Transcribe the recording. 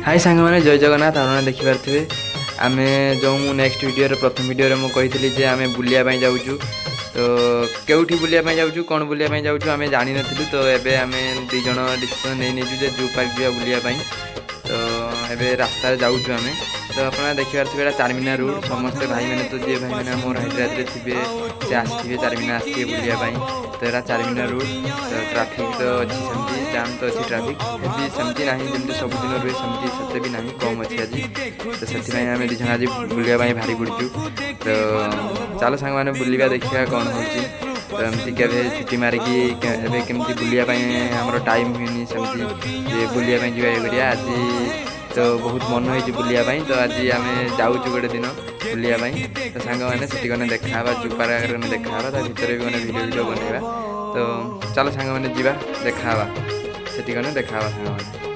हाय सांग मैंने जय जगन्नाथ आपने देखिपे आम जो नेक्स्ट वीडियो प्रथम वीडियो में कही जे आम बुलायापी जाऊँ तो केउठी बुलायापी जाऊँ कौन बुलायापी जाऊँ आम जान नु तो एबे आम दीज डिसीजन नहीं जे जू पार्क जा बुलायापी तो एबे रास्तार जाऊँ आम तो अपना देखिए चारमीनार रोड समस्त भाई मैंने तो जी भाई मैंने मोर हैदराबाद थे से आसवे चारमीनार आसवे बुलायापी तो यहाँ चारमीनार रोड तो ट्राफिक तो अच्छी सेमती जाम तो अच्छी ट्राफिक भी सेमती ना जमी सबुदिन रुए सेमती सत्य भी ना कम अच्छी आज तो से आम दिज आज बुलायापी भारी पड़ू तो चलो सांग मैंने बुलवा देखा कौन हो तो एमती के छुट्टी मारिकी केमती बुलायापी आमर टाइम हुए सेमती बुलायापी जा आज तो बहुत मन हो बुलायापी तो आज आम जाऊँ गोटे दिन बुलायापी तो सांग मैंने से गने देखा जू पार्क में देखा भर भी गने वीडियो बनवा तो चलो सांग मैंने जा देखा से गने देखा सांग मैंने।